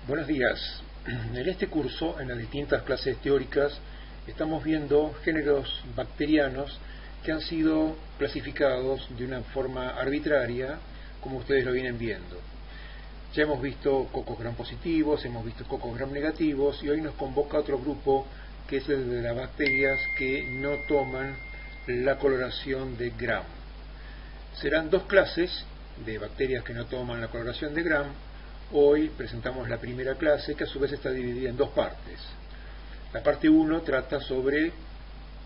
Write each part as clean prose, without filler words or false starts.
Buenos días. En este curso, en las distintas clases teóricas, estamos viendo géneros bacterianos que han sido clasificados de una forma arbitraria, como ustedes lo vienen viendo. Ya hemos visto cocos gram positivos, hemos visto cocos gram negativos, y hoy nos convoca otro grupo que es el de las bacterias que no toman la coloración de Gram. Serán dos clases de bacterias que no toman la coloración de Gram. Hoy presentamos la primera clase, que a su vez está dividida en dos partes. La parte 1 trata sobre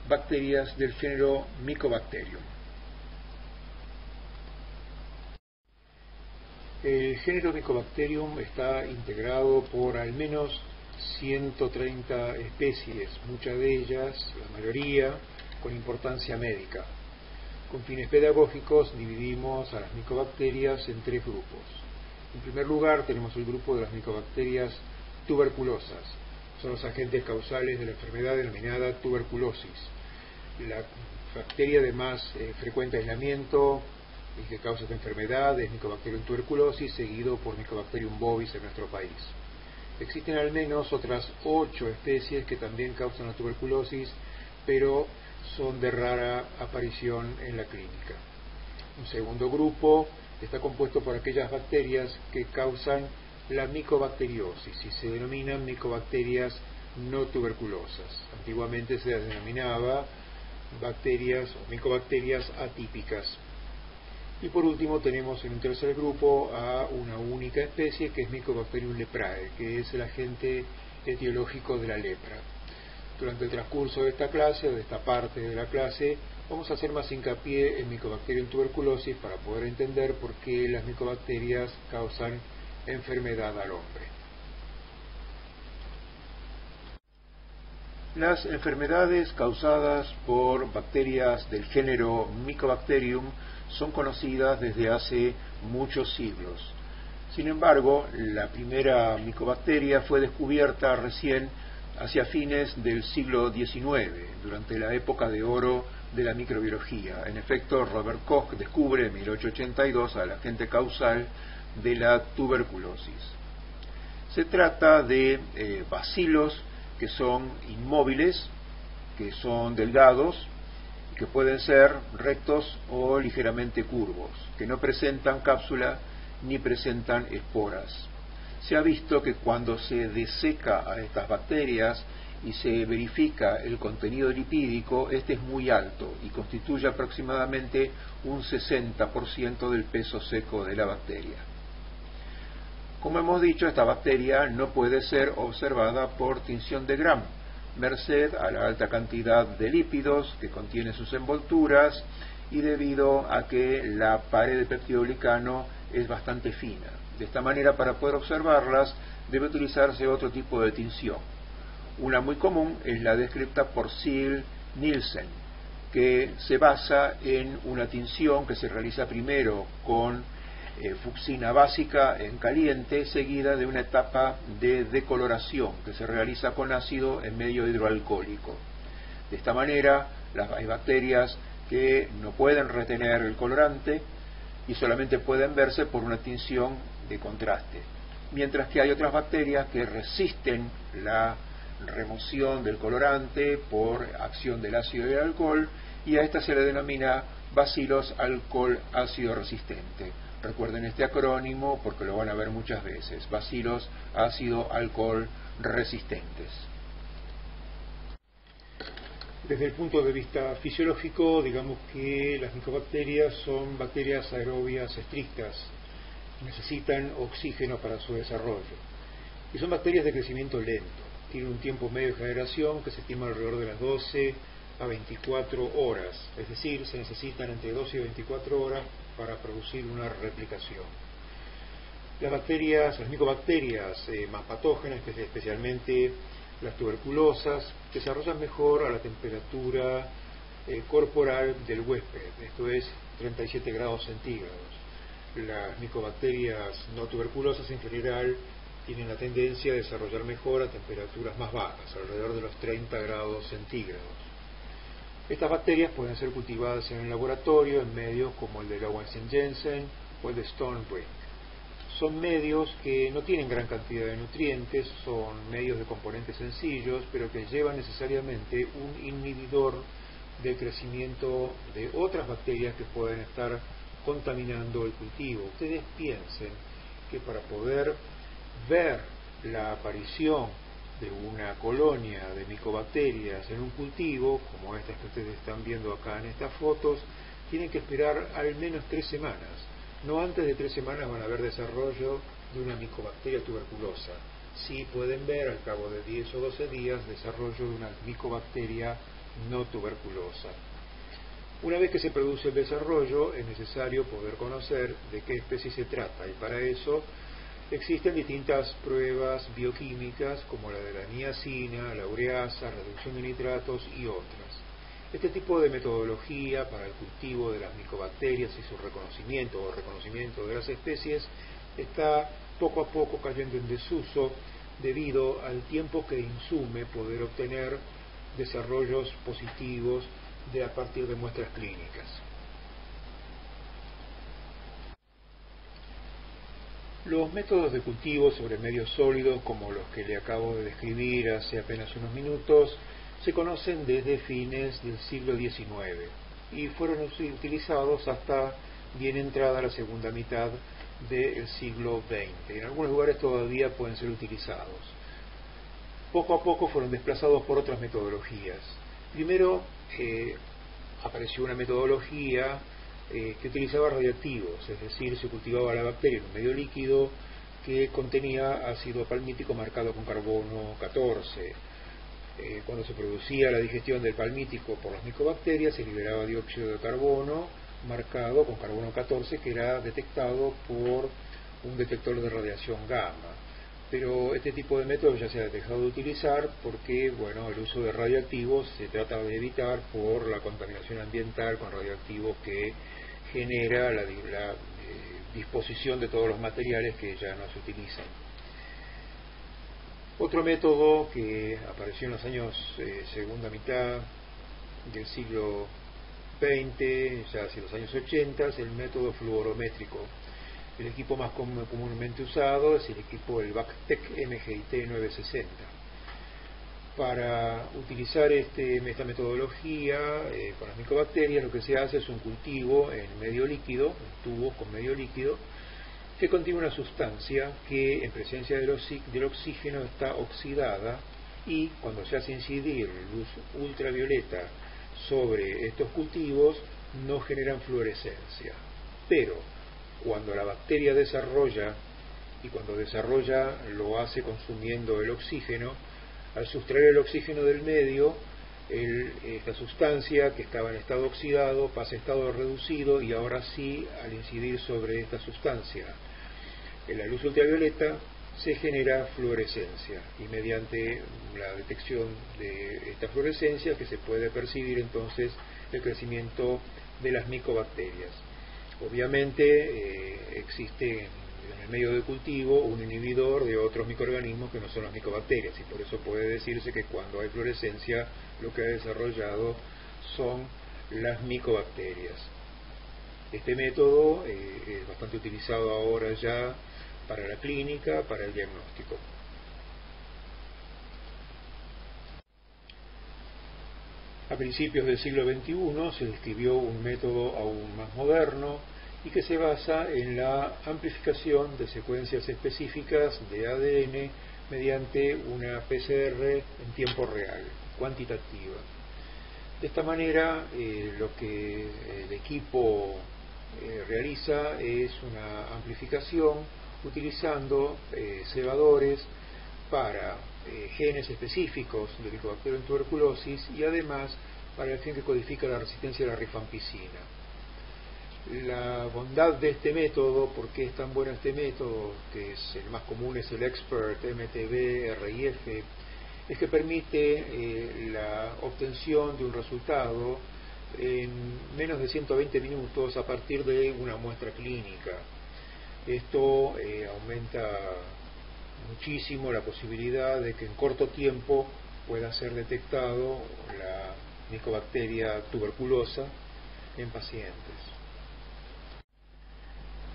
bacterias del género Mycobacterium. El género Mycobacterium está integrado por al menos 130 especies, muchas de ellas, la mayoría, con importancia médica. Con fines pedagógicos dividimos a las micobacterias en tres grupos. En primer lugar tenemos el grupo de las micobacterias tuberculosas. Son los agentes causales de la enfermedad denominada tuberculosis. La bacteria de más frecuente aislamiento y que causa esta enfermedad es Mycobacterium tuberculosis, seguido por Mycobacterium bovis en nuestro país. Existen al menos otras 8 especies que también causan la tuberculosis, pero son de rara aparición en la clínica. Un segundo grupo está compuesto por aquellas bacterias que causan la micobacteriosis y se denominan micobacterias no tuberculosas. Antiguamente se las denominaba bacterias o micobacterias atípicas. Y por último tenemos en un tercer grupo a una única especie que es Mycobacterium leprae, que es el agente etiológico de la lepra. Durante el transcurso de esta clase, o de esta parte de la clase, vamos a hacer más hincapié en Mycobacterium tuberculosis para poder entender por qué las micobacterias causan enfermedad al hombre. Las enfermedades causadas por bacterias del género Mycobacterium son conocidas desde hace muchos siglos. Sin embargo, la primera micobacteria fue descubierta recién hacia fines del siglo XIX, durante la época de oro de la microbiología. En efecto, Robert Koch descubre en 1882 al agente causal de la tuberculosis. Se trata de bacilos que son inmóviles, que son delgados, que pueden ser rectos o ligeramente curvos, que no presentan cápsula ni presentan esporas. Se ha visto que cuando se deseca a estas bacterias y se verifica el contenido lipídico, este es muy alto y constituye aproximadamente un 60% del peso seco de la bacteria. Como hemos dicho, esta bacteria no puede ser observada por tinción de Gram, merced a la alta cantidad de lípidos que contiene sus envolturas y debido a que la pared de peptidoglicano es bastante fina. De esta manera, para poder observarlas, debe utilizarse otro tipo de tinción. Una muy común es la descrita por Ziehl-Nielsen, que se basa en una tinción que se realiza primero con fucsina básica en caliente, seguida de una etapa de decoloración que se realiza con ácido en medio hidroalcohólico. De esta manera, hay bacterias que no pueden retener el colorante y solamente pueden verse por una tinción de contraste, mientras que hay otras bacterias que resisten la remoción del colorante por acción del ácido y el alcohol, y a esta se le denomina bacilos alcohol ácido resistente. Recuerden este acrónimo porque lo van a ver muchas veces: bacilos ácido alcohol resistentes. Desde el punto de vista fisiológico, digamos que las micobacterias son bacterias aerobias estrictas, necesitan oxígeno para su desarrollo y son bacterias de crecimiento lento. Tienen un tiempo medio de generación que se estima alrededor de las 12 a 24 horas, es decir, se necesitan entre 12 y 24 horas para producir una replicación. Las micobacterias más patógenas, especialmente las tuberculosas, desarrollan mejor a la temperatura corporal del huésped, esto es 37 grados centígrados. Las micobacterias no tuberculosas en general tienen la tendencia a desarrollar mejor a temperaturas más bajas, alrededor de los 30 grados centígrados. Estas bacterias pueden ser cultivadas en el laboratorio en medios como el de Lowenstein-Jensen o el de Stone Brink. Son medios que no tienen gran cantidad de nutrientes, son medios de componentes sencillos, pero que llevan necesariamente un inhibidor del crecimiento de otras bacterias que pueden estar contaminando el cultivo. Ustedes piensen que para poder ver la aparición de una colonia de micobacterias en un cultivo, como estas que ustedes están viendo acá en estas fotos, tienen que esperar al menos 3 semanas. No antes de 3 semanas van a ver desarrollo de una micobacteria tuberculosa. Sí pueden ver al cabo de 10 o 12 días desarrollo de una micobacteria no tuberculosa. Una vez que se produce el desarrollo, es necesario poder conocer de qué especie se trata, y para eso existen distintas pruebas bioquímicas como la de la niacina, la ureasa, reducción de nitratos y otras. Este tipo de metodología para el cultivo de las micobacterias y su reconocimiento o reconocimiento de las especies está poco a poco cayendo en desuso debido al tiempo que insume poder obtener desarrollos positivos a partir de muestras clínicas. Los métodos de cultivo sobre medios sólidos, como los que le acabo de describir hace apenas unos minutos, se conocen desde fines del siglo XIX y fueron utilizados hasta bien entrada la segunda mitad del siglo XX. En algunos lugares todavía pueden ser utilizados. Poco a poco fueron desplazados por otras metodologías. Primero apareció una metodología que utilizaba radiactivos, es decir, se cultivaba la bacteria en un medio líquido que contenía ácido palmítico marcado con carbono 14. Cuando se producía la digestión del palmítico por las micobacterias, se liberaba dióxido de carbono marcado con carbono 14, que era detectado por un detector de radiación gamma. Pero este tipo de método ya se ha dejado de utilizar porque, bueno, el uso de radioactivos se trata de evitar por la contaminación ambiental con radioactivos que genera la disposición de todos los materiales que ya no se utilizan. Otro método que apareció en los años segunda mitad del siglo XX, ya hacia los años 80, es el método fluorométrico. El equipo más comúnmente usado es el equipo, el Bactec MGIT 960. Para utilizar esta metodología con las micobacterias, lo que se hace es un cultivo en medio líquido, en tubos con medio líquido, que contiene una sustancia que en presencia del oxígeno está oxidada, y cuando se hace incidir luz ultravioleta sobre estos cultivos no generan fluorescencia. Pero cuando la bacteria desarrolla, y cuando desarrolla lo hace consumiendo el oxígeno, al sustraer el oxígeno del medio, esta sustancia que estaba en estado oxidado pasa a estado reducido, y ahora sí, al incidir sobre esta sustancia en la luz ultravioleta, se genera fluorescencia, y mediante la detección de esta fluorescencia que se puede percibir entonces el crecimiento de las micobacterias. Obviamente existe en el medio de cultivo un inhibidor de otros microorganismos que no son las micobacterias, y por eso puede decirse que cuando hay fluorescencia lo que ha desarrollado son las micobacterias. Este método es bastante utilizado ahora ya para la clínica, para el diagnóstico. A principios del siglo XXI se describió un método aún más moderno y que se basa en la amplificación de secuencias específicas de ADN mediante una PCR en tiempo real, cuantitativa. De esta manera, lo que el equipo realiza es una amplificación utilizando cebadores para genes específicos de Mycobacterium tuberculosis, y además para el gen que codifica la resistencia a la rifampicina. La bondad de este método, ¿por qué es tan bueno este método? Que es el más común, es el Expert MTB RIF, es que permite la obtención de un resultado en menos de 120 minutos a partir de una muestra clínica. Esto aumenta muchísimo la posibilidad de que en corto tiempo pueda ser detectado la Mycobacteria tuberculosa en pacientes.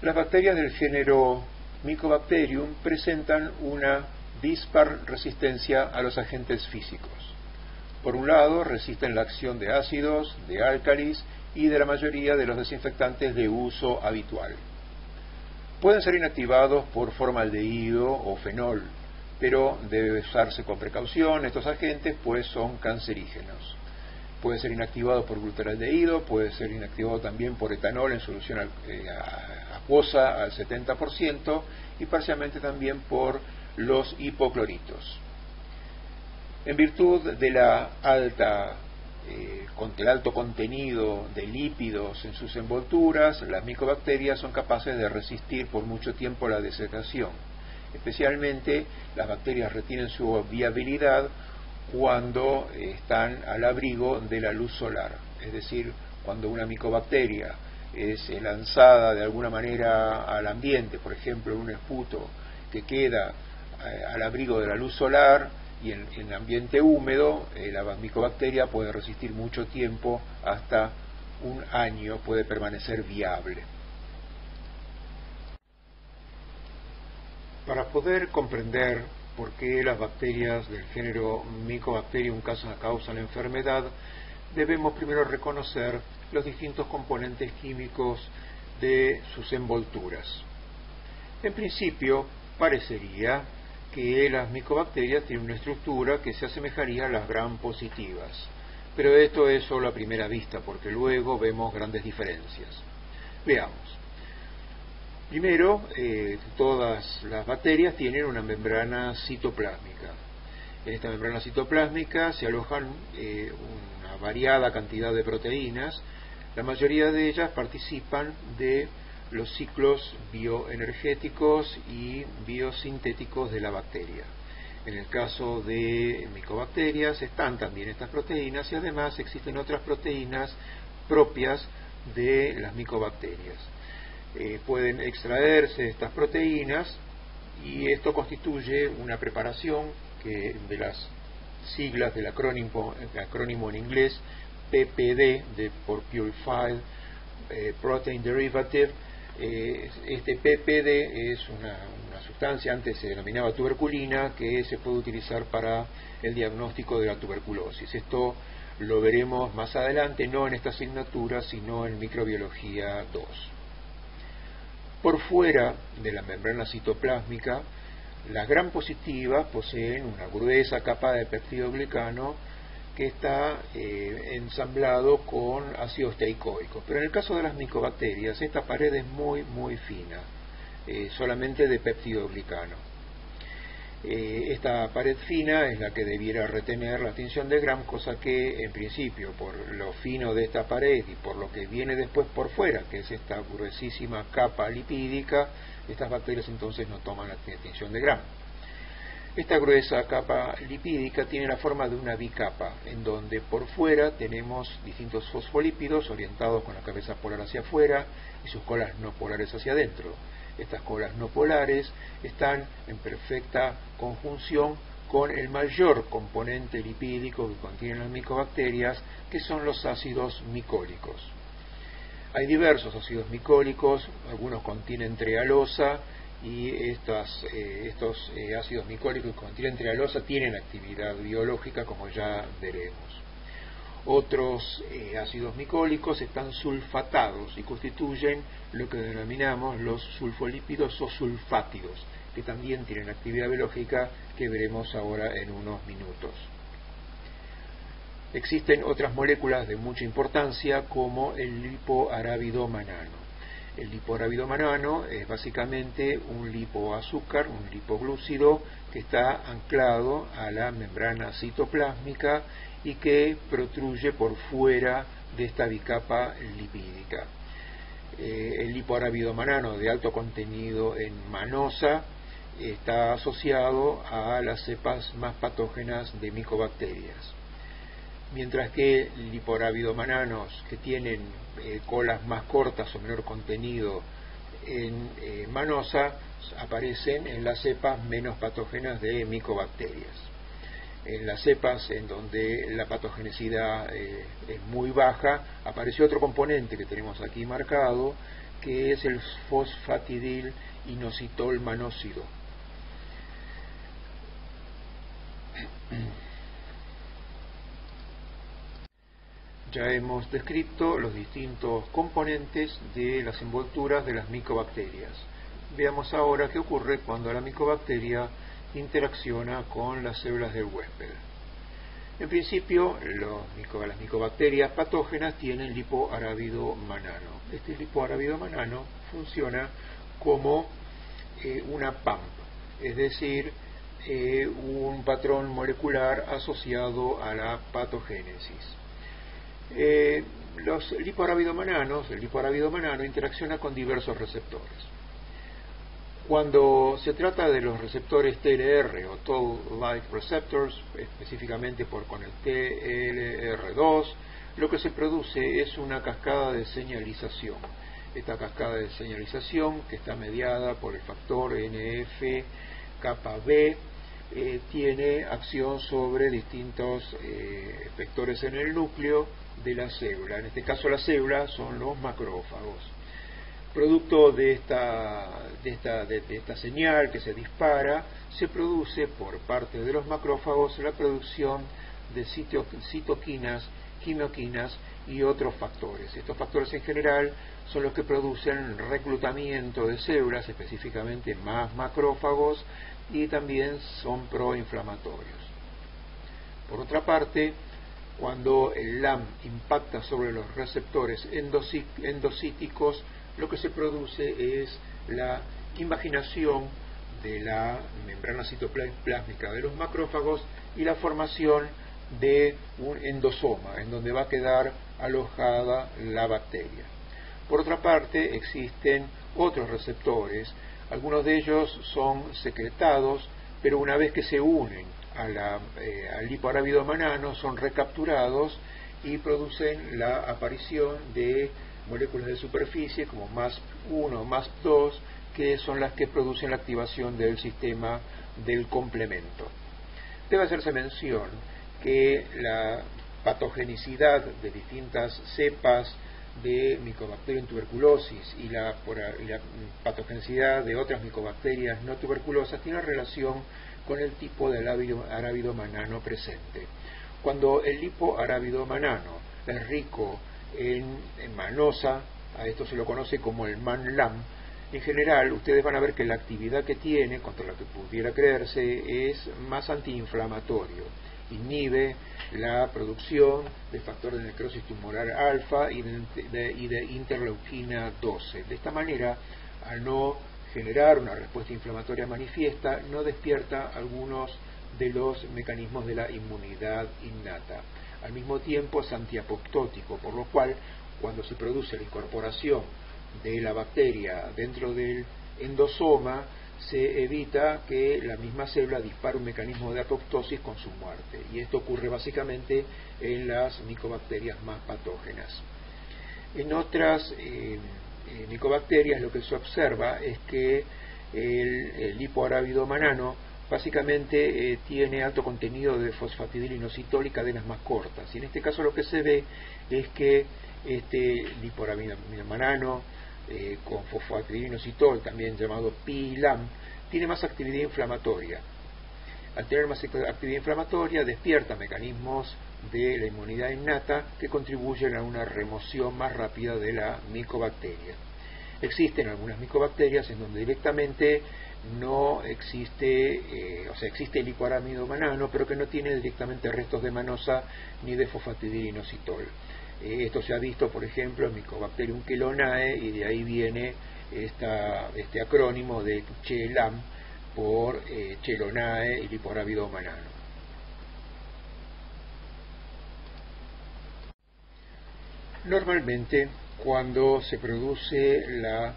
Las bacterias del género Mycobacterium presentan una dispar resistencia a los agentes físicos. Por un lado, resisten la acción de ácidos, de álcalis y de la mayoría de los desinfectantes de uso habitual. Pueden ser inactivados por formaldehído o fenol, pero debe usarse con precaución estos agentes, pues son cancerígenos. Puede ser inactivado por glutaraldehído, puede ser inactivado también por etanol en solución acuosa al 70% y parcialmente también por los hipocloritos. En virtud de la del alto contenido de lípidos en sus envolturas, las micobacterias son capaces de resistir por mucho tiempo la desecación. Especialmente las bacterias retienen su viabilidad cuando están al abrigo de la luz solar, es decir, cuando una micobacteria es lanzada de alguna manera al ambiente, por ejemplo en un esputo que queda al abrigo de la luz solar y en ambiente húmedo, la micobacteria puede resistir mucho tiempo, hasta un año puede permanecer viable. Para poder comprender por qué las bacterias del género Mycobacterium causan la enfermedad, debemos primero reconocer los distintos componentes químicos de sus envolturas. En principio, parecería que las micobacterias tienen una estructura que se asemejaría a las gram positivas, pero esto es solo a primera vista, porque luego vemos grandes diferencias. Veamos. Primero, todas las bacterias tienen una membrana citoplásmica. En esta membrana citoplásmica se alojan una variada cantidad de proteínas. La mayoría de ellas participan de los ciclos bioenergéticos y biosintéticos de la bacteria. En el caso de micobacterias están también estas proteínas y además existen otras proteínas propias de las micobacterias. Pueden extraerse estas proteínas y esto constituye una preparación que de las siglas del acrónimo en inglés PPD por Purified Protein Derivative. Este PPD es una sustancia, antes se denominaba tuberculina, que se puede utilizar para el diagnóstico de la tuberculosis. Esto lo veremos más adelante, no en esta asignatura, sino en microbiología 2. Por fuera de la membrana citoplásmica, las gram positivas poseen una gruesa capa de peptidoglicano que está ensamblado con ácidos teicoicos. Pero en el caso de las micobacterias, esta pared es muy fina, solamente de peptidoglicano. Esta pared fina es la que debiera retener la tinción de Gram, cosa que en principio, por lo fino de esta pared y por lo que viene después por fuera, que es esta gruesísima capa lipídica, estas bacterias entonces no toman la tinción de Gram. Esta gruesa capa lipídica tiene la forma de una bicapa, en donde por fuera tenemos distintos fosfolípidos orientados con la cabeza polar hacia afuera y sus colas no polares hacia adentro. Estas colas no polares están en perfecta conjunción con el mayor componente lipídico que contienen las micobacterias, que son los ácidos micólicos. Hay diversos ácidos micólicos, algunos contienen trealosa, y estos ácidos micólicos que contienen trealosa tienen actividad biológica, como ya veremos. Otros ácidos micólicos están sulfatados y constituyen lo que denominamos los sulfolípidos o sulfátidos, que también tienen actividad biológica, que veremos ahora en unos minutos. Existen otras moléculas de mucha importancia, como el lipoarabidomanano. El lipoarabidomanano es básicamente un lipoazúcar, un lipoglúcido, que está anclado a la membrana citoplásmica y que protruye por fuera de esta bicapa lipídica. El lipoarabidomanano de alto contenido en manosa está asociado a las cepas más patógenas de micobacterias, mientras que lipoarabidomananos que tienen colas más cortas o menor contenido en manosa aparecen en las cepas menos patógenas de micobacterias. En las cepas en donde la patogenicidad es muy baja, aparece otro componente que tenemos aquí marcado, que es el fosfatidil inositol manóxido. Ya hemos descrito los distintos componentes de las envolturas de las micobacterias. Veamos ahora qué ocurre cuando la micobacteria interacciona con las células del huésped. En principio, las micobacterias patógenas tienen lipoarábido manano. Este lipoarábido manano funciona como una PAMP, es decir, un patrón molecular asociado a la patogénesis. Los lipoarábidomananos, el lipoarábido manano interacciona con diversos receptores. Cuando se trata de los receptores TLR o Toll-like receptors, específicamente con el TLR2, lo que se produce es una cascada de señalización. Esta cascada de señalización, que está mediada por el factor NF-κB, tiene acción sobre distintos vectores en el núcleo de la célula. En este caso la célula son los macrófagos. Producto de esta señal que se dispara, se produce por parte de los macrófagos la producción de citoquinas, quimioquinas y otros factores. Estos factores en general son los que producen reclutamiento de células, específicamente más macrófagos, y también son proinflamatorios. Por otra parte, cuando el LAM impacta sobre los receptores endocíticos, lo que se produce es la invaginación de la membrana citoplásmica de los macrófagos y la formación de un endosoma, en donde va a quedar alojada la bacteria. Por otra parte, existen otros receptores, algunos de ellos son secretados, pero una vez que se unen al lipoarábido manano son recapturados y producen la aparición de moléculas de superficie como MASP1 o MASP2, que son las que producen la activación del sistema del complemento. Debe hacerse mención que la patogenicidad de distintas cepas de Mycobacterium tuberculosis y la patogenicidad de otras micobacterias no tuberculosas tiene relación con el tipo de arábido manano presente. Cuando el lipoarábido manano es rico en manosa, a esto se lo conoce como el MAN-LAM, en general ustedes van a ver que la actividad que tiene, contra la que pudiera creerse, es más antiinflamatorio. Inhibe la producción de factor de necrosis tumoral alfa y de interleuquina 12. De esta manera, al no generar una respuesta inflamatoria manifiesta, no despierta algunos de los mecanismos de la inmunidad innata. Al mismo tiempo es antiapoptótico, por lo cual cuando se produce la incorporación de la bacteria dentro del endosoma, se evita que la misma célula dispare un mecanismo de apoptosis con su muerte. Y esto ocurre básicamente en las micobacterias más patógenas. En otras micobacterias lo que se observa es que el lipoarábido manano básicamente tiene alto contenido de fosfatidil inositol y cadenas más cortas. Y en este caso lo que se ve es que este lipoarábido manano con fosfatidil inositol, también llamado PI-LAM, tiene más actividad inflamatoria. Al tener más actividad inflamatoria despierta mecanismos de la inmunidad innata que contribuyen a una remoción más rápida de la micobacteria. Existen algunas micobacterias en donde directamente no existe, existe el lipoarábido manano, pero que no tiene directamente restos de manosa ni de fosfatidil inositol. Esto se ha visto, por ejemplo, en Mycobacterium chelonae, y de ahí viene este acrónimo de CHE-LAM por chelonae y lipoarábido manano. Normalmente, cuando se produce la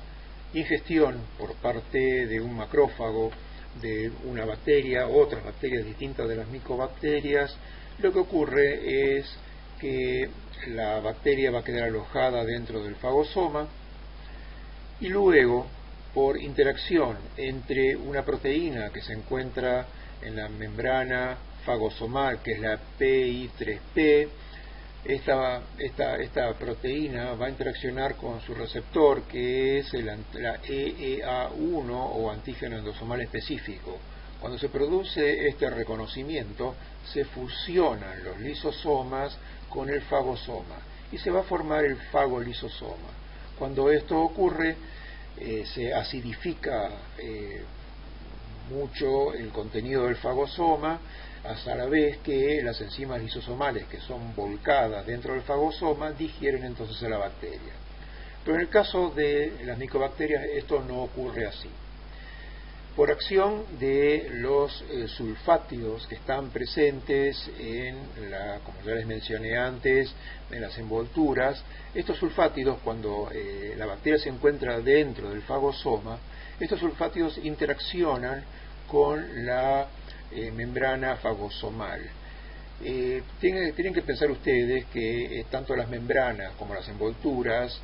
ingestión por parte de un macrófago de una bacteria, otras bacterias distintas de las micobacterias, lo que ocurre es que la bacteria va a quedar alojada dentro del fagosoma y luego, por interacción entre una proteína que se encuentra en la membrana fagosomal, que es la PI3P, esta proteína va a interaccionar con su receptor, que es la EEA1 o antígeno endosomal específico. Cuando se produce este reconocimiento, se fusionan los lisosomas con el fagosoma y se va a formar el fagolisosoma. Cuando esto ocurre, se acidifica mucho el contenido del fagosoma, hasta la vez que las enzimas lisosomales, que son volcadas dentro del fagosoma, digieren entonces a la bacteria. Pero en el caso de las micobacterias esto no ocurre así. Por acción de los sulfátidos que están presentes como ya les mencioné antes, en las envolturas, estos sulfátidos, cuando la bacteria se encuentra dentro del fagosoma, estos sulfátidos interaccionan con la membrana fagosomal. Tienen que pensar ustedes que tanto las membranas como las envolturas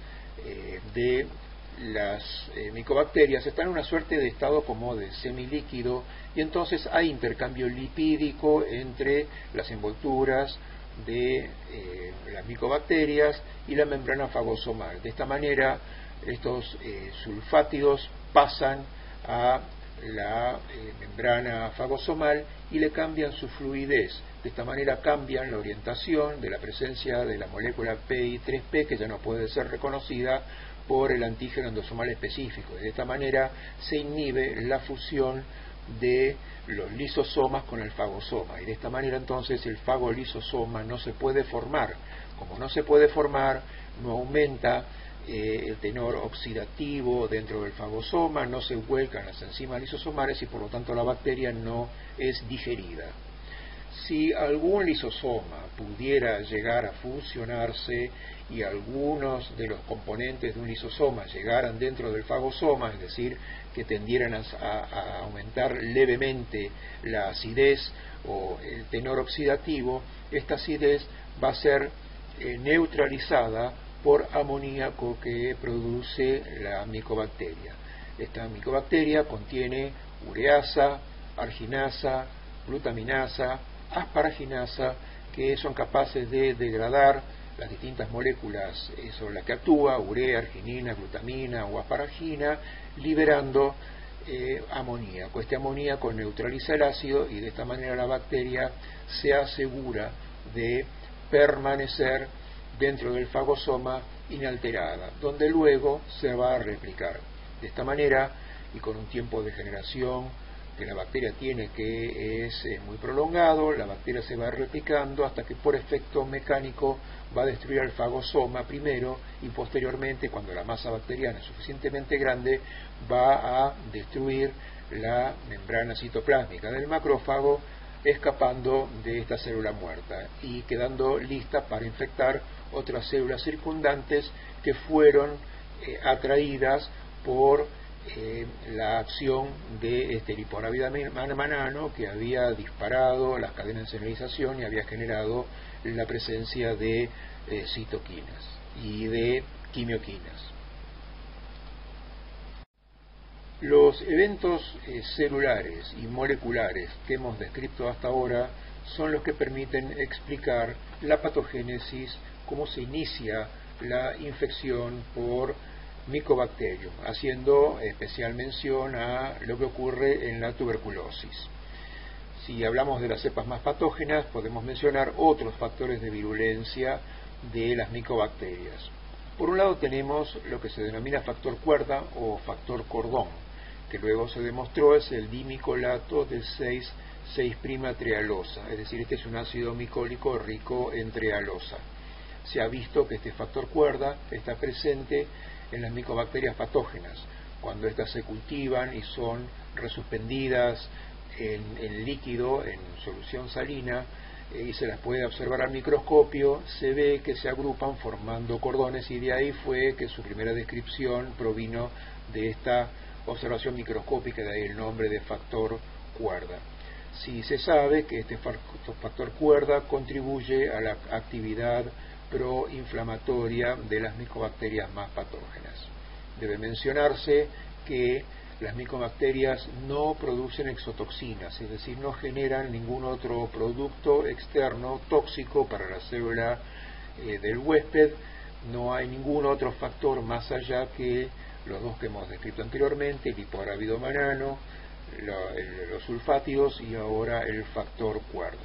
de las micobacterias están en una suerte de estado como de semilíquido, y entonces hay intercambio lipídico entre las envolturas de las micobacterias y la membrana fagosomal. De esta manera estos sulfátidos pasan a la membrana fagosomal y le cambian su fluidez. De esta manera cambian la orientación de la presencia de la molécula PI3P, que ya no puede ser reconocida por el antígeno endosomal específico. De esta manera se inhibe la fusión de los lisosomas con el fagosoma, y de esta manera entonces el fagolisosoma no se puede formar. Como no se puede formar, no aumenta el tenor oxidativo dentro del fagosoma, no se vuelcan las enzimas lisosomales y por lo tanto la bacteria no es digerida. Si algún lisosoma pudiera llegar a fusionarse y algunos de los componentes de un lisosoma llegaran dentro del fagosoma, es decir, que tendieran a aumentar levemente la acidez o el tenor oxidativo, esta acidez va a ser neutralizada por amoníaco que produce la micobacteria. Esta micobacteria contiene ureasa, arginasa, glutaminasa, asparaginasa, que son capaces de degradar las distintas moléculas sobre las que actúa, urea, arginina, glutamina o asparagina, liberando amoníaco. Este amoníaco neutraliza el ácido y de esta manera la bacteria se asegura de permanecer dentro del fagosoma inalterada, donde luego se va a replicar. De esta manera, y con un tiempo de generación que la bacteria tiene que es muy prolongado, la bacteria se va replicando hasta que por efecto mecánico va a destruir el fagosoma primero, y posteriormente, cuando la masa bacteriana es suficientemente grande, va a destruir la membrana citoplásmica del macrófago, escapando de esta célula muerta y quedando lista para infectar otras células circundantes que fueron atraídas por la acción de este liporavidamanano, que había disparado las cadenas de señalización y había generado la presencia de citoquinas y de quimioquinas. Los eventos celulares y moleculares que hemos descrito hasta ahora son los que permiten explicar la patogénesis, cómo se inicia la infección por Mycobacterium, haciendo especial mención a lo que ocurre en la tuberculosis. Si hablamos de las cepas más patógenas, podemos mencionar otros factores de virulencia de las micobacterias. Por un lado tenemos lo que se denomina factor cuerda o factor cordón, que luego se demostró es el dimicolato de 6,6-trealosa, es decir, este es un ácido micólico rico en trealosa. Se ha visto que este factor cuerda está presente en las micobacterias patógenas, cuando éstas se cultivan y son resuspendidas en líquido, en solución salina, y se las puede observar al microscopio, se ve que se agrupan formando cordones, y de ahí fue que su primera descripción provino de esta observación microscópica, de ahí el nombre de factor cuerda. Sí se sabe que este factor cuerda contribuye a la actividad proinflamatoria de las micobacterias más patógenas. Debe mencionarse que las micobacterias no producen exotoxinas, es decir, no generan ningún otro producto externo tóxico para la célula del huésped, no hay ningún otro factor más allá que los dos que hemos descrito anteriormente, el hipográvido manano, los sulfátidos y ahora el factor cuerda.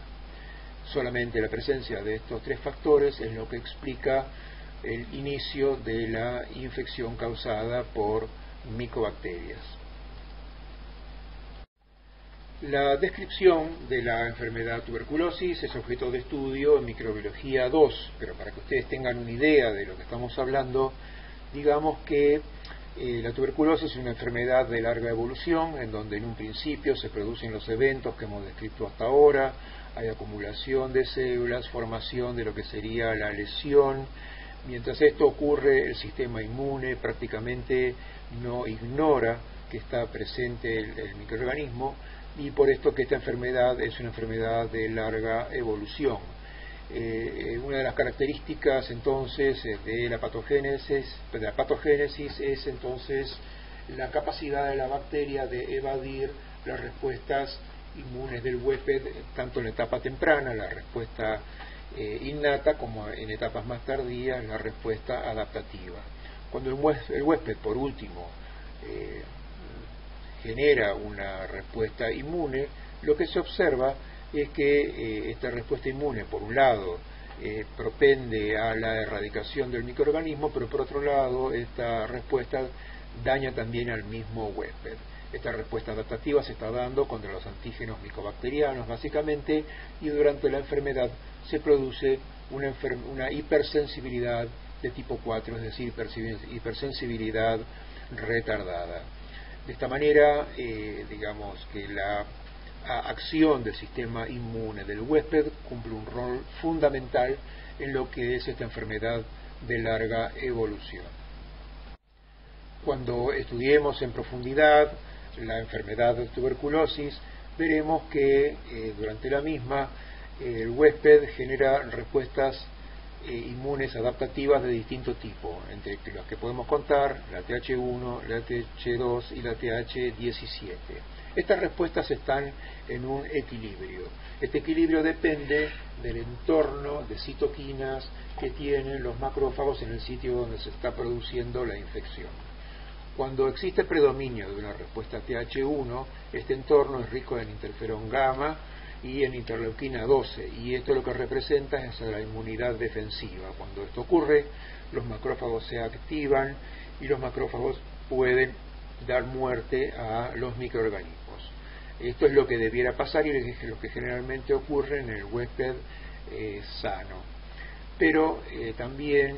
Solamente la presencia de estos tres factores es lo que explica el inicio de la infección causada por micobacterias. La descripción de la enfermedad tuberculosis es objeto de estudio en microbiología 2, pero para que ustedes tengan una idea de lo que estamos hablando, digamos que la tuberculosis es una enfermedad de larga evolución, en donde en un principio se producen los eventos que hemos descrito hasta ahora, hay acumulación de células, formación de lo que sería la lesión. Mientras esto ocurre, el sistema inmune prácticamente no ignora que está presente el microorganismo, y por esto que esta enfermedad es una enfermedad de larga evolución. Una de las características entonces de la patogénesis es entonces la capacidad de la bacteria de evadir las respuestas inmunes del huésped, tanto en la etapa temprana, la respuesta innata, como en etapas más tardías, la respuesta adaptativa. Cuando el huésped, por último, genera una respuesta inmune, lo que se observa es que esta respuesta inmune, por un lado, propende a la erradicación del microorganismo, pero por otro lado, esta respuesta daña también al mismo huésped. Esta respuesta adaptativa se está dando contra los antígenos micobacterianos, básicamente, y durante la enfermedad se produce una hipersensibilidad de tipo 4, es decir, hipersensibilidad retardada. De esta manera, digamos que la acción del sistema inmune del huésped cumple un rol fundamental en lo que es esta enfermedad de larga evolución. Cuando estudiemos en profundidad la enfermedad de tuberculosis, veremos que durante la misma el huésped genera respuestas inmunes adaptativas de distinto tipo, entre las que podemos contar la TH1, la TH2 y la TH17. Estas respuestas están en un equilibrio. Este equilibrio depende del entorno de citoquinas que tienen los macrófagos en el sitio donde se está produciendo la infección. Cuando existe predominio de una respuesta TH1, este entorno es rico en interferón gamma y en interleuquina 12, y esto lo que representa es la inmunidad defensiva. Cuando esto ocurre, los macrófagos se activan y los macrófagos pueden dar muerte a los microorganismos. Esto es lo que debiera pasar y es lo que generalmente ocurre en el huésped sano. Pero también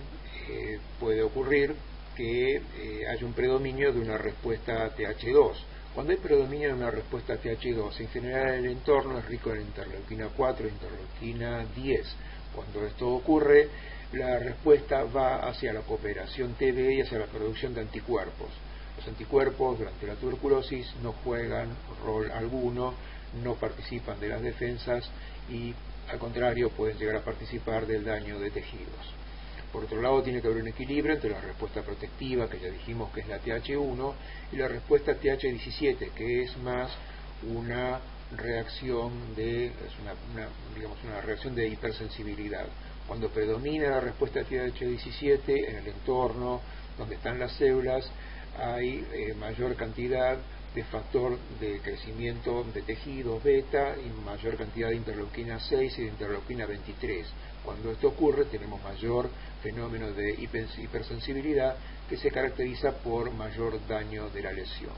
puede ocurrir que haya un predominio de una respuesta TH2. Cuando hay predominio de una respuesta TH2, en general el entorno es rico en interleuquina 4 e interleuquina 10. Cuando esto ocurre, la respuesta va hacia la cooperación TB y hacia la producción de anticuerpos. Los anticuerpos durante la tuberculosis no juegan rol alguno, no participan de las defensas y al contrario pueden llegar a participar del daño de tejidos. Por otro lado, tiene que haber un equilibrio entre la respuesta protectiva, que ya dijimos que es la TH1, y la respuesta TH17, que es más una reacción una reacción de hipersensibilidad. Cuando predomina la respuesta TH17 en el entorno donde están las células, hay mayor cantidad de factor de crecimiento de tejidos beta y mayor cantidad de interleuquina 6 y de interleuquina 23. Cuando esto ocurre, tenemos mayor fenómeno de hipersensibilidad que se caracteriza por mayor daño de la lesión.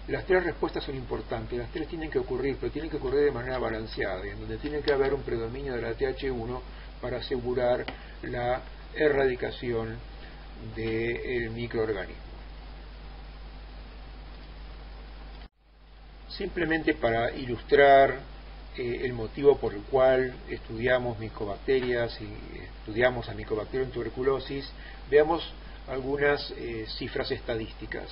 Las tres respuestas son importantes, las tres tienen que ocurrir, pero tienen que ocurrir de manera balanceada, en donde tiene que haber un predominio de la TH1 para asegurar la erradicación del microorganismo. Simplemente para ilustrar el motivo por el cual estudiamos micobacterias y estudiamos a Mycobacterium tuberculosis, veamos algunas cifras estadísticas.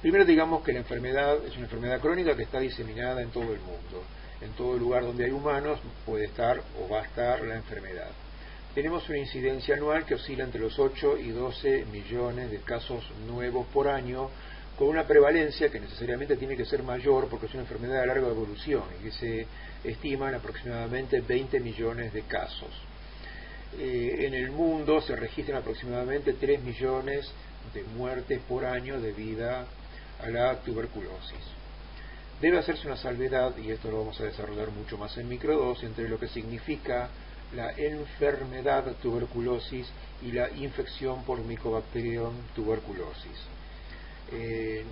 Primero digamos que la enfermedad es una enfermedad crónica que está diseminada en todo el mundo. En todo lugar donde hay humanos puede estar o va a estar la enfermedad. Tenemos una incidencia anual que oscila entre los 8 y 12 millones de casos nuevos por año, con una prevalencia que necesariamente tiene que ser mayor porque es una enfermedad de larga evolución y que se estiman aproximadamente 20 millones de casos. en el mundo se registran aproximadamente 3 millones de muertes por año debido a la tuberculosis. Debe hacerse una salvedad, y esto lo vamos a desarrollar mucho más en microdosis, entre lo que significa la enfermedad tuberculosis y la infección por Mycobacterium tuberculosis.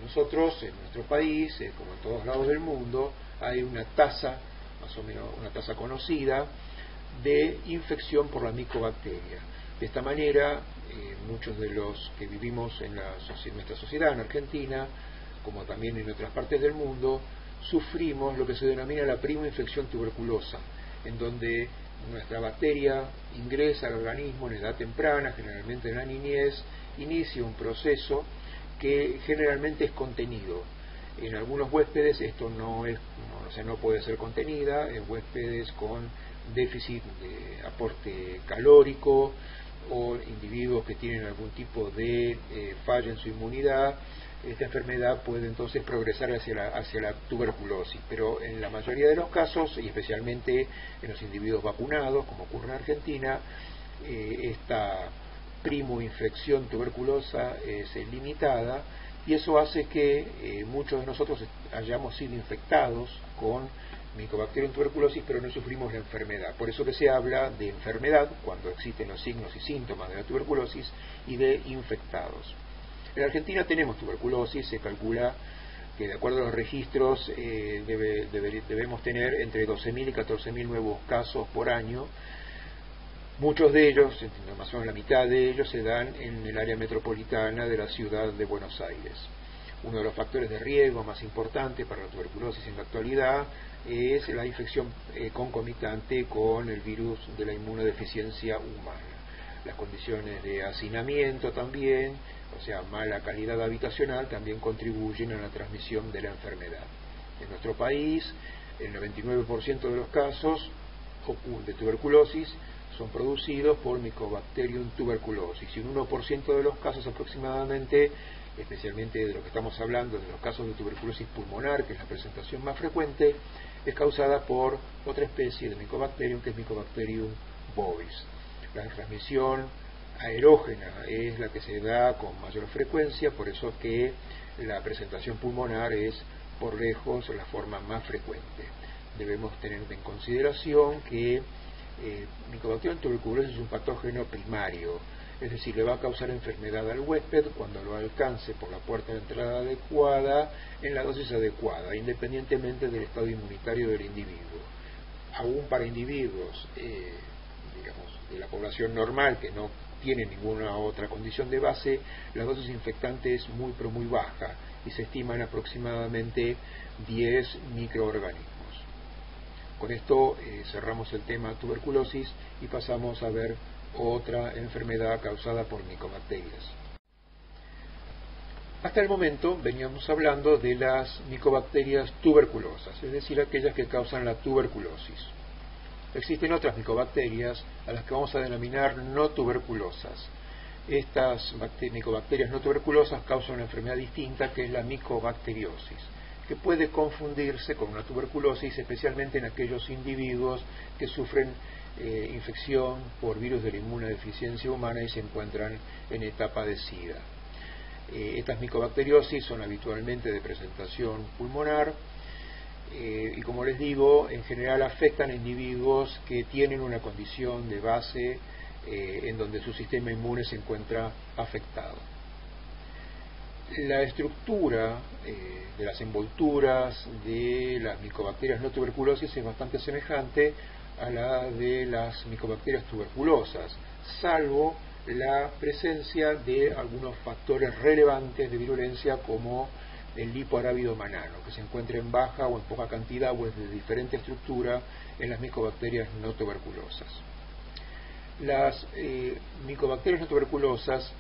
Nosotros, en nuestro país, como en todos lados del mundo, hay una tasa, más o menos una tasa conocida, de infección por la micobacteria. De esta manera, muchos de los que vivimos en nuestra sociedad, en Argentina, como también en otras partes del mundo, sufrimos lo que se denomina la primo-infección tuberculosa, en donde nuestra bacteria ingresa al organismo en edad temprana, generalmente en la niñez, inicia un proceso que generalmente es contenido. En algunos huéspedes esto no puede ser contenida, en huéspedes con déficit de aporte calórico o individuos que tienen algún tipo de falla en su inmunidad. Esta enfermedad puede entonces progresar hacia la tuberculosis, pero en la mayoría de los casos, y especialmente en los individuos vacunados, como ocurre en Argentina, esta primo-infección tuberculosa es limitada, y eso hace que muchos de nosotros hayamos sido infectados con Mycobacterium tuberculosis, pero no sufrimos la enfermedad. Por eso que se habla de enfermedad cuando existen los signos y síntomas de la tuberculosis, y de infectados. En Argentina tenemos tuberculosis, se calcula que de acuerdo a los registros debemos tener entre 12.000 y 14.000 nuevos casos por año. Muchos de ellos, más o menos la mitad de ellos, se dan en el área metropolitana de la ciudad de Buenos Aires. Uno de los factores de riesgo más importantes para la tuberculosis en la actualidad es la infección concomitante con el virus de la inmunodeficiencia humana. Las condiciones de hacinamiento también, o sea, mala calidad habitacional, también contribuyen a la transmisión de la enfermedad. En nuestro país, el 99% de los casos de tuberculosis son producidos por Mycobacterium tuberculosis, y un 1% de los casos aproximadamente, especialmente de lo que estamos hablando, de los casos de tuberculosis pulmonar, que es la presentación más frecuente, es causada por otra especie de Mycobacterium, que es Mycobacterium bovis. La transmisión aerógena es la que se da con mayor frecuencia, por eso que la presentación pulmonar es por lejos la forma más frecuente. Debemos tener en consideración que Mycobacterium tuberculosis es un patógeno primario, es decir, le va a causar enfermedad al huésped cuando lo alcance por la puerta de entrada adecuada, en la dosis adecuada, independientemente del estado inmunitario del individuo. Aún para individuos, de la población normal, que no tiene ninguna otra condición de base, la dosis infectante es muy pero muy baja, y se estiman aproximadamente 10 microorganismos. Con esto cerramos el tema tuberculosis y pasamos a ver otra enfermedad causada por micobacterias. Hasta el momento veníamos hablando de las micobacterias tuberculosas, es decir, aquellas que causan la tuberculosis. Existen otras micobacterias a las que vamos a denominar no tuberculosas. Estas micobacterias no tuberculosas causan una enfermedad distinta, que es la micobacteriosis, que puede confundirse con una tuberculosis, especialmente en aquellos individuos que sufren infección por virus de la inmunodeficiencia humana y se encuentran en etapa de SIDA. Estas micobacteriosis son habitualmente de presentación pulmonar, y como les digo, en general afectan a individuos que tienen una condición de base en donde su sistema inmune se encuentra afectado. La estructura de las envolturas de las micobacterias no tuberculosis es bastante semejante a la de las micobacterias tuberculosas, salvo la presencia de algunos factores relevantes de virulencia, como el lipoarábido manano, que se encuentra en baja o en poca cantidad o es de diferente estructura en las micobacterias no tuberculosas. Las micobacterias no tuberculosas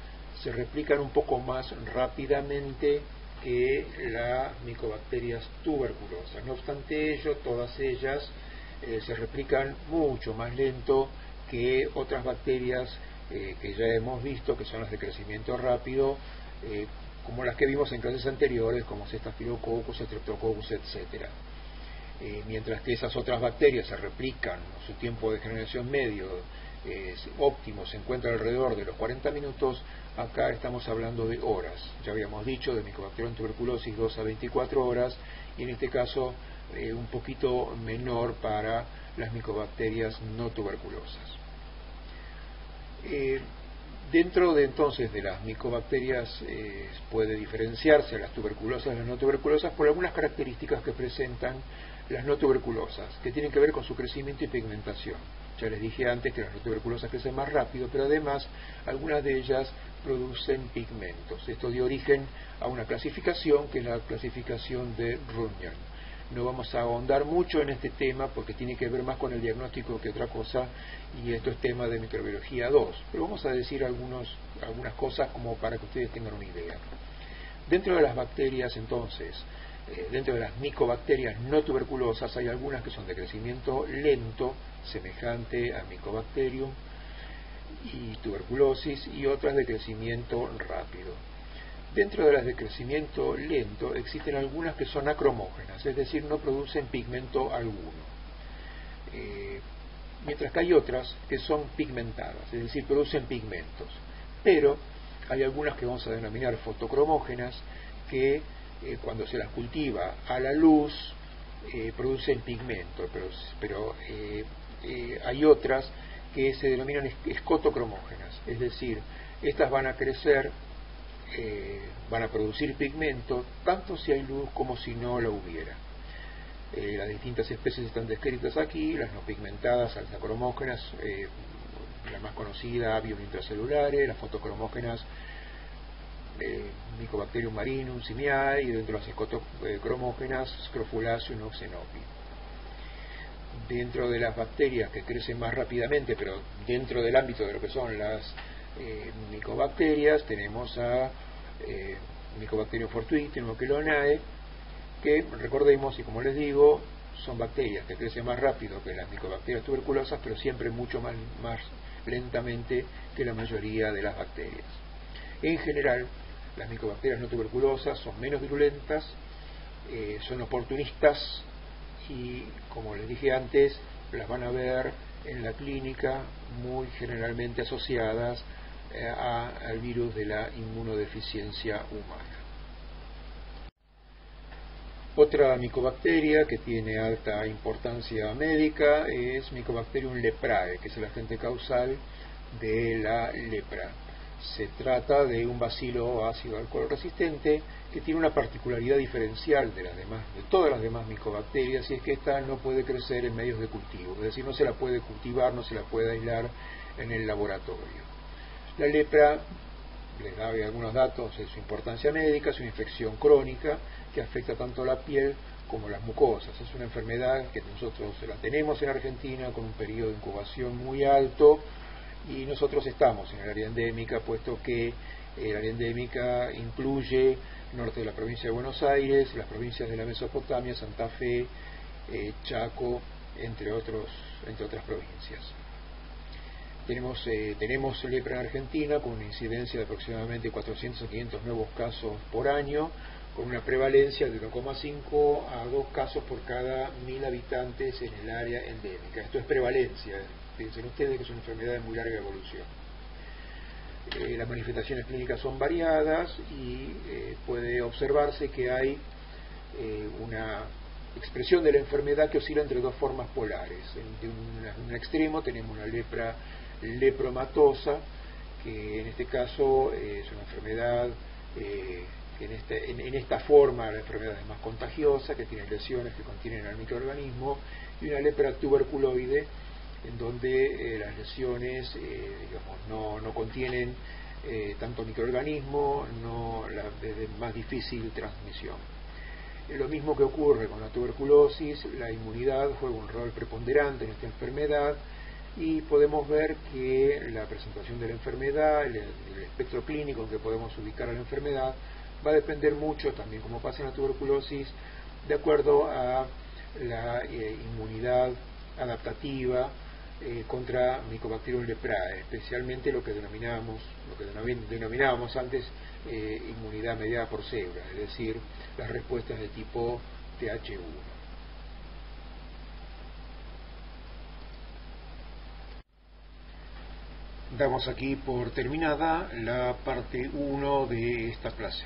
se replican un poco más rápidamente que las micobacterias tuberculosas. No obstante ello, todas ellas se replican mucho más lento que otras bacterias que ya hemos visto, que son las de crecimiento rápido, como las que vimos en clases anteriores, como Staphylococcus, Streptococcus, etc. Mientras que esas otras bacterias se replican, su tiempo de generación medio óptimo se encuentra alrededor de los 40 minutos, acá estamos hablando de horas. Ya habíamos dicho de Mycobacterium tuberculosis 2 a 24 horas, y en este caso un poquito menor para las micobacterias no tuberculosas. Dentro de entonces de las micobacterias puede diferenciarse a las tuberculosas y las no tuberculosas por algunas características que presentan las no tuberculosas, que tienen que ver con su crecimiento y pigmentación. Ya les dije antes que las no tuberculosas crecen más rápido, pero además algunas de ellas producen pigmentos. Esto dio origen a una clasificación que es la clasificación de Runyon. No vamos a ahondar mucho en este tema porque tiene que ver más con el diagnóstico que otra cosa, y esto es tema de microbiología 2, pero vamos a decir algunas cosas como para que ustedes tengan una idea. Dentro de las bacterias entonces, dentro de las micobacterias no tuberculosas hay algunas que son de crecimiento lento, semejante a Mycobacterium y tuberculosis, y otras de crecimiento rápido. Dentro de las de crecimiento lento existen algunas que son acromógenas, es decir, no producen pigmento alguno, mientras que hay otras que son pigmentadas, es decir, producen pigmentos. Pero hay algunas que vamos a denominar fotocromógenas, que cuando se las cultiva a la luz producen pigmento, pero hay otras que se denominan escotocromógenas, es decir, estas van a crecer, van a producir pigmento tanto si hay luz como si no la hubiera. Las distintas especies están descritas aquí, las no pigmentadas, alzacromógenas, la más conocida, Abium intracelulares, las fotocromógenas, Mycobacterium marinum, simiae, y dentro de las escotocromógenas, Scrofulaceum o Xenopi. Dentro de las bacterias que crecen más rápidamente, pero dentro del ámbito de lo que son las micobacterias, tenemos a Mycobacterium fortuitium o Chelonae, que recordemos, y como les digo, son bacterias que crecen más rápido que las micobacterias tuberculosas, pero siempre mucho más lentamente que la mayoría de las bacterias. En general, las micobacterias no tuberculosas son menos virulentas, son oportunistas, y como les dije antes, las van a ver en la clínica muy generalmente asociadas al virus de la inmunodeficiencia humana. Otra micobacteria que tiene alta importancia médica es Mycobacterium leprae, que es el agente causal de la lepra. Se trata de un bacilo ácido alcohol resistente que tiene una particularidad diferencial de todas las demás micobacterias, y es que esta no puede crecer en medios de cultivo, es decir, no se la puede cultivar, no se la puede aislar en el laboratorio. La lepra, les doy algunos datos de su importancia médica, es una infección crónica que afecta tanto la piel como las mucosas. Es una enfermedad que nosotros la tenemos en Argentina con un periodo de incubación muy alto, y nosotros estamos en el área endémica, puesto que el área endémica incluye el norte de la provincia de Buenos Aires, las provincias de la Mesopotamia, Santa Fe, Chaco, entre otras provincias. Tenemos lepra en Argentina con una incidencia de aproximadamente 400 a 500 nuevos casos por año, con una prevalencia de 1,5 a 2 casos por cada 1000 habitantes en el área endémica. Esto es prevalencia, fíjense ustedes que es una enfermedad de muy larga evolución. Las manifestaciones clínicas son variadas, y puede observarse que hay una expresión de la enfermedad que oscila entre dos formas polares. En un extremo tenemos una lepra lepromatosa, que en este caso es una enfermedad que en esta forma la enfermedad es más contagiosa, que tiene lesiones que contienen al microorganismo, y una lepra tuberculoide, en donde las lesiones no contienen tanto microorganismo, es de más difícil transmisión. Lo mismo que ocurre con la tuberculosis, la inmunidad juega un rol preponderante en esta enfermedad, y podemos ver que la presentación de la enfermedad, el espectro clínico en que podemos ubicar a la enfermedad, va a depender mucho, también como pasa en la tuberculosis, de acuerdo a la inmunidad adaptativa contra Mycobacterium leprae, especialmente lo que denominábamos antes inmunidad mediada por células, es decir, las respuestas de tipo Th1. Damos aquí por terminada la parte 1 de esta clase.